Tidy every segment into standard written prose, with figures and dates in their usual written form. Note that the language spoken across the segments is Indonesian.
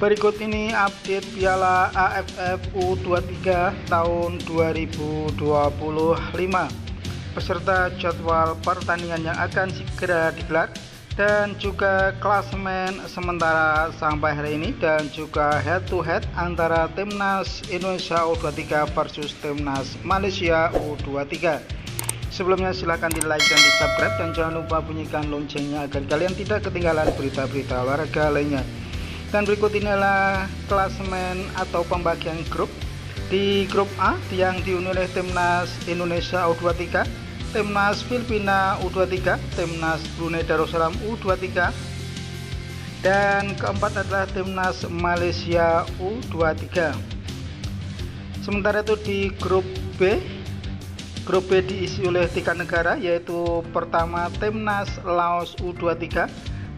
Berikut ini update Piala AFF U23 tahun 2025 beserta jadwal pertandingan yang akan segera digelar dan juga klasemen sementara sampai hari ini dan juga head to head antara Timnas Indonesia U23 versus Timnas Malaysia U23. Sebelumnya silahkan di like dan di subscribe dan jangan lupa bunyikan loncengnya agar kalian tidak ketinggalan berita-berita olahraga lainnya. Dan berikut ini adalah klasemen atau pembagian grup. Di grup A yang dihuni oleh Timnas Indonesia U23, Timnas Filipina U23, Timnas Brunei Darussalam U23, dan keempat adalah Timnas Malaysia U23. Sementara itu di grup B diisi oleh 3 negara, yaitu pertama Timnas Laos U23,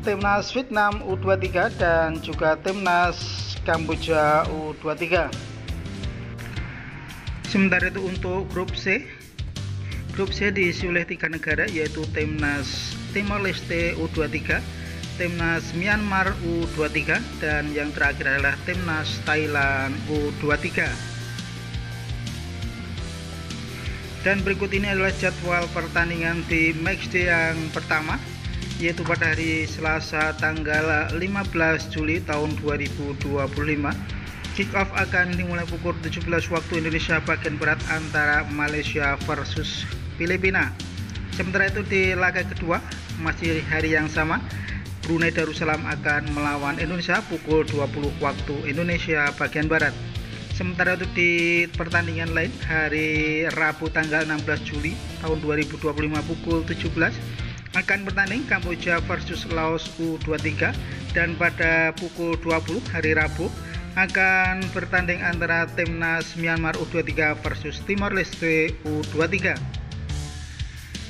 Timnas Vietnam U23, dan juga Timnas Kamboja U23. Sementara itu untuk grup C diisi oleh 3 negara, yaitu Timnas Timor Leste U23, Timnas Myanmar U23, dan yang terakhir adalah Timnas Thailand U23. Dan berikut ini adalah jadwal pertandingan di matchday yang pertama, yaitu pada hari Selasa tanggal 15 Juli tahun 2025. Kick off akan dimulai pukul 17 waktu Indonesia bagian barat antara Malaysia versus Filipina. Sementara itu di laga kedua masih hari yang sama, Brunei Darussalam akan melawan Indonesia pukul 20 waktu Indonesia bagian barat. Sementara itu di pertandingan lain hari Rabu tanggal 16 Juli tahun 2025 pukul 17 akan bertanding Kamboja versus Laos U23, dan pada pukul 20 hari Rabu akan bertanding antara Timnas Myanmar U23 versus Timor Leste U23.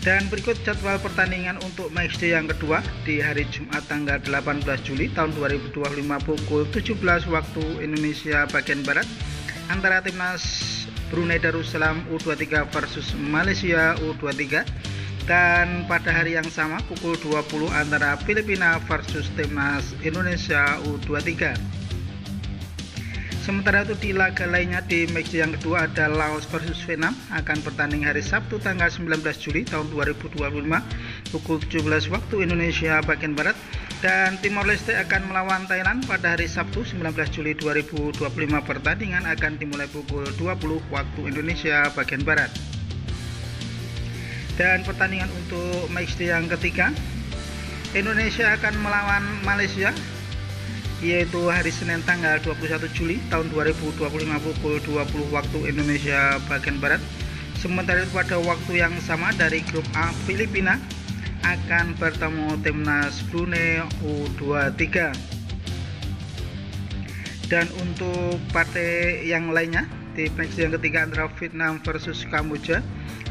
Dan berikut jadwal pertandingan untuk matchday yang kedua di hari Jumat tanggal 18 Juli tahun 2025 pukul 17 waktu Indonesia bagian barat antara Timnas Brunei Darussalam U23 versus Malaysia U23, dan pada hari yang sama pukul 20 antara Filipina versus Timnas Indonesia U23. Sementara itu di laga lainnya di match yang kedua ada Laos versus Vietnam akan bertanding hari Sabtu tanggal 19 Juli tahun 2025 pukul 17 waktu Indonesia bagian barat, dan Timor Leste akan melawan Thailand pada hari Sabtu 19 Juli 2025. Pertandingan akan dimulai pukul 20 waktu Indonesia bagian barat. Dan pertandingan untuk matchday yang ketiga, Indonesia akan melawan Malaysia, yaitu hari Senin tanggal 21 Juli tahun 2025 pukul 20 waktu Indonesia bagian barat. Sementara itu pada waktu yang sama dari grup A, Filipina akan bertemu Timnas Brunei U23. Dan untuk partai yang lainnya di match yang ketiga antara Vietnam versus Kamboja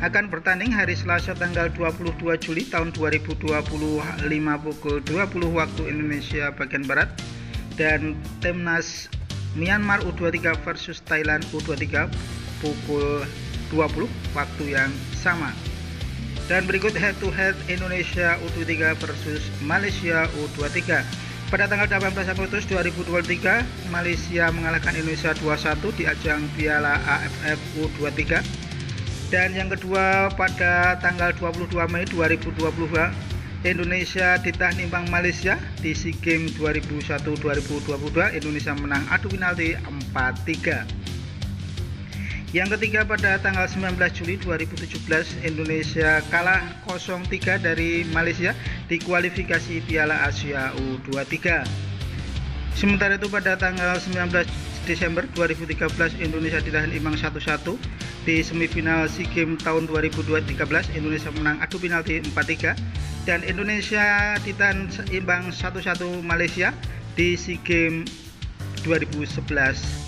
akan bertanding hari Selasa tanggal 22 Juli tahun 2025 pukul 20 waktu Indonesia bagian barat, dan Timnas Myanmar U23 versus Thailand U23 pukul 20 waktu yang sama. Dan berikut head to head Indonesia U23 versus Malaysia U23. Pada tanggal 18 Agustus 2023, Malaysia mengalahkan Indonesia 2-1 di ajang Piala AFF U23. Dan yang kedua pada tanggal 22 Mei 2022, Indonesia ditahan imbang Malaysia di SEA Games 2001-2022. Indonesia menang adu penalti 4-3. Yang ketiga pada tanggal 19 Juli 2017, Indonesia kalah 0-3 dari Malaysia di kualifikasi Piala Asia U23. Sementara itu pada tanggal 19 Desember 2013, Indonesia ditahan imbang 1-1 di semifinal SEA Games tahun 2013. Indonesia menang adu penalti 4-3, dan Indonesia ditahan imbang 1-1 Malaysia di SEA Games 2011.